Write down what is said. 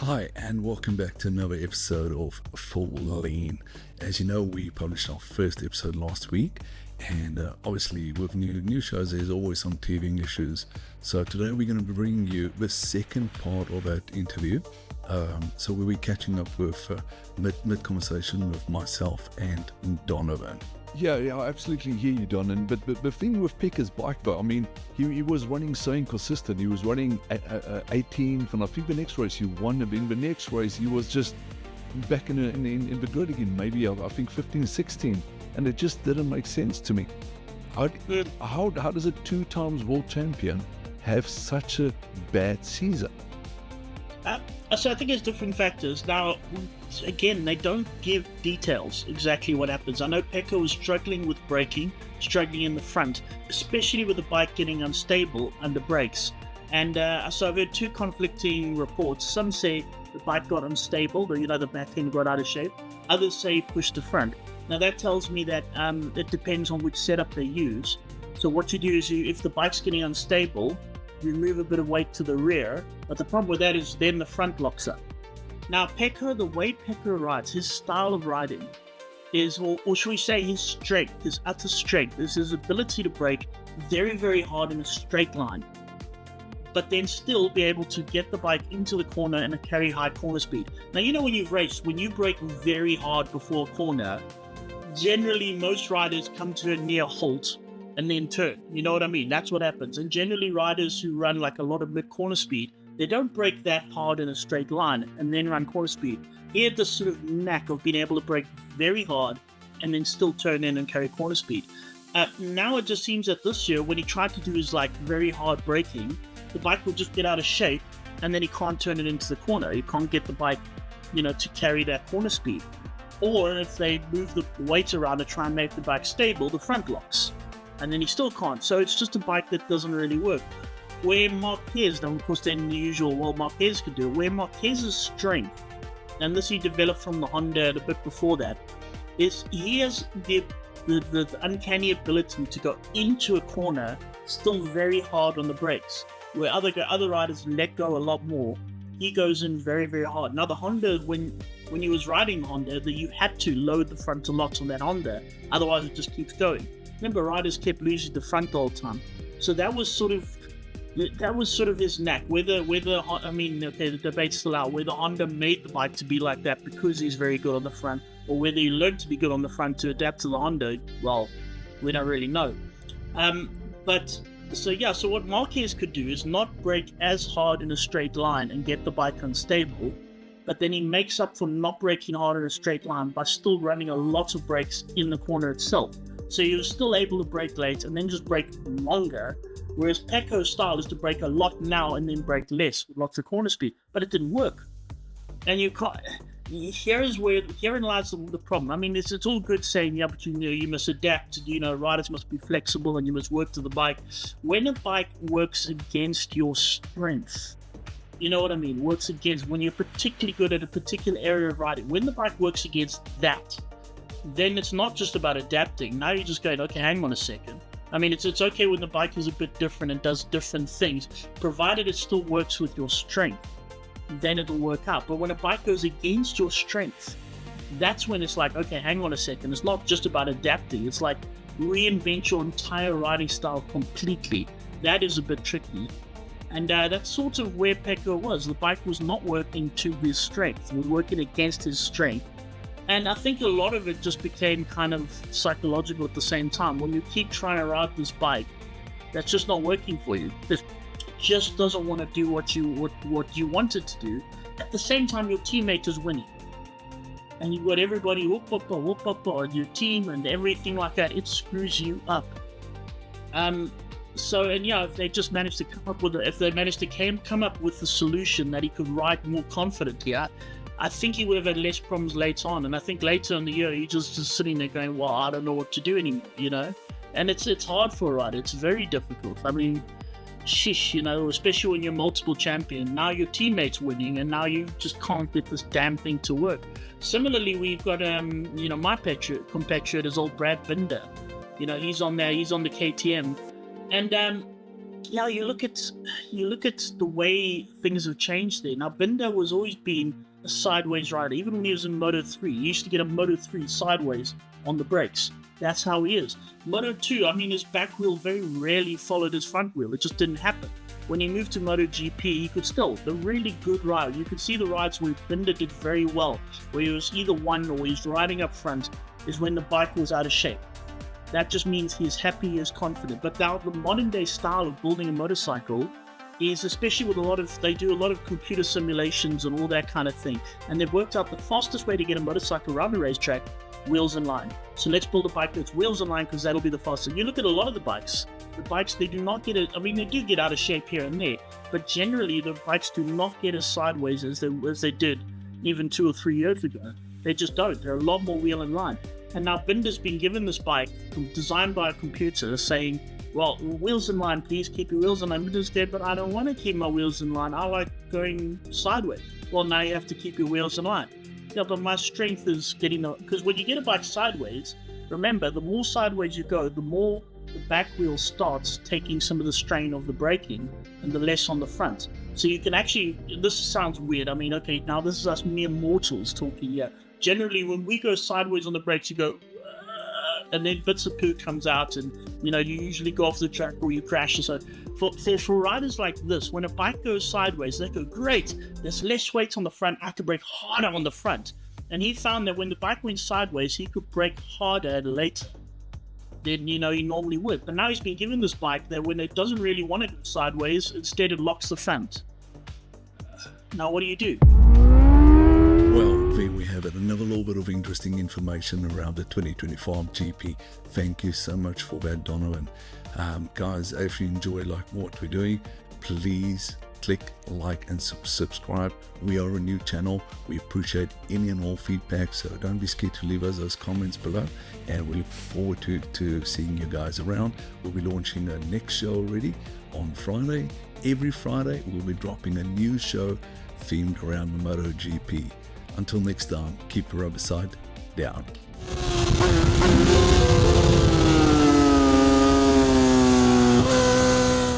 Hi, and welcome back to another episode of Full Lean. As you know, we published our first episode last week, and obviously with new shows, there's always some teething issues. So today we're going to bring you the second part of that interview. So we'll be catching up with mid-conversation with myself and Donovan. Yeah, I absolutely hear you, Don. But the thing with Pecco's bike, though, I mean, he was running so inconsistent. He was running 18th, and I think the next race he won. And in the next race, he was just back in the grid again. Maybe I think 15, 16, and it just didn't make sense to me. How does a 2-times world champion have such a bad season? So I think there's different factors. Now, again, they don't give details exactly what happens. I know Pecco was struggling with braking, struggling in the front, especially with the bike getting unstable under brakes. And so I've heard two conflicting reports. Some say the bike got unstable, the back end got out of shape. Others say pushed the front. Now that tells me that it depends on which setup they use. So what you do is if the bike's getting unstable, you move a bit of weight to the rear, but the problem with that is then the front locks up. Now Pecco, the way Pecco rides, his style of riding is, or should we say his strength, his utter strength, is his ability to brake very, very hard in a straight line, but then still be able to get the bike into the corner and carry high corner speed. Now, when you've raced, when you brake very hard before a corner, generally most riders come to a near halt and then turn. You know what I mean? That's what happens. And generally riders who run like a lot of mid-corner speed, they don't brake that hard in a straight line and then run corner speed. He had this sort of knack of being able to brake very hard and then still turn in and carry corner speed. Now it just seems that this year, when he tried to do his very hard braking, the bike will just get out of shape and then he can't turn it into the corner. He can't get the bike, to carry that corner speed. Or if they move the weight around to try and make the bike stable, the front locks. And then he still can't. So it's just a bike that doesn't really work. Where Marquez, now of course then the usual, Marquez could do it, where Marquez's strength, and this he developed from the Honda a bit before that, is he has the uncanny ability to go into a corner still very hard on the brakes. Where other riders let go a lot more, he goes in very, very hard. Now the Honda, when he was riding the Honda, you had to load the frontal locks on that Honda, otherwise it just keeps going. Remember, riders kept losing the front the whole time, so that was sort of his knack. The debate's still out whether Honda made the bike to be like that because he's very good on the front, or whether he learned to be good on the front to adapt to the Honda. Well, we don't really know. So what Marquez could do is not brake as hard in a straight line and get the bike unstable, but then he makes up for not braking hard in a straight line by still running a lot of brakes in the corner itself. So he was still able to brake late and then just brake longer, whereas Pecco's style is to brake a lot now and then brake less with lots of corner speed. But it didn't work. And you can't. Herein lies the problem. I mean, it's all good saying, yeah, but you must adapt. Riders must be flexible and you must work to the bike. When a bike works against your strength, you know what I mean? Works against when you're particularly good at a particular area of riding. When the bike works against that, then it's not just about adapting. Now you're just going, okay, hang on a second. I mean, it's okay when the bike is a bit different and does different things, provided it still works with your strength, then it'll work out. But when a bike goes against your strength, that's when it's like, okay, hang on a second. It's not just about adapting. It's like reinvent your entire riding style completely. That is a bit tricky. And that's sort of where Pecco was. The bike was not working to his strength. It was working against his strength. And I think a lot of it just became kind of psychological at the same time. When you keep trying to ride this bike, that's just not working for you. It just doesn't want to do what you want it to do. At the same time, your teammate is winning. And you've got everybody whoop up on your team and everything like that. It screws you up. If they just managed to come up with the solution that he could ride more confidently, I think he would have had less problems later on. And I think later in the year, he's just sitting there going, well, I don't know what to do anymore, And it's hard for a rider. It's very difficult. I mean, especially when you're multiple champion. Now your teammate's winning, and now you just can't get this damn thing to work. Similarly, we've got, my compatriot is old Brad Binder. He's on there. He's on the KTM. And yeah, you look at the way things have changed there. Now, Binder was always been a sideways rider. Even when he was in Moto3, he used to get a Moto3 sideways on the brakes. That's how he is. Moto2, I mean, his back wheel very rarely followed his front wheel. It just didn't happen. When he moved to MotoGP, he could still, the really good ride. You could see the rides where Binder did very well, where he was either one or he's riding up front, is when the bike was out of shape. That just means he's happy, he's confident. But now the modern day style of building a motorcycle is, especially with they do a lot of computer simulations and all that kind of thing. And they've worked out the fastest way to get a motorcycle around the racetrack, wheels in line. So let's build a bike that's wheels in line because that'll be the fastest. You look at a lot of the bikes, they do not get it. I mean, they do get out of shape here and there, but generally the bikes do not get as sideways as they did even 2 or 3 years ago. They just don't. They're a lot more wheel in line. And now Binder's been given this bike designed by a computer saying, well, wheels in line, please keep your wheels in line. Binder's dead, but I don't want to keep my wheels in line. I like going sideways. Well, now you have to keep your wheels in line. Yeah, but my strength is because when you get a bike sideways, remember, the more sideways you go, the more the back wheel starts taking some of the strain of the braking and the less on the front. So you can actually, this sounds weird. I mean, okay, now this is us mere mortals talking here. Generally, when we go sideways on the brakes, you go, and then bits of poo comes out, and you usually go off the track or you crash. So for riders like this, when a bike goes sideways, they go, great, there's less weight on the front, I have to brake harder on the front. And he found that when the bike went sideways, he could brake harder later than he normally would. But now he's been given this bike that when it doesn't really want to go sideways, instead it locks the front. Now what do you do? Well, there we have it. Another little bit of interesting information around the 2025 GP. Thank you so much for that, Donovan. Guys, if you enjoy what we're doing, please click like and subscribe. We are a new channel. We appreciate any and all feedback, so don't be scared to leave us those comments below, and we look forward to seeing you guys around. We'll be launching a next show already on Friday. Every Friday we'll be dropping a new show themed around the MotoGP. Until next time, keep the rubber side down.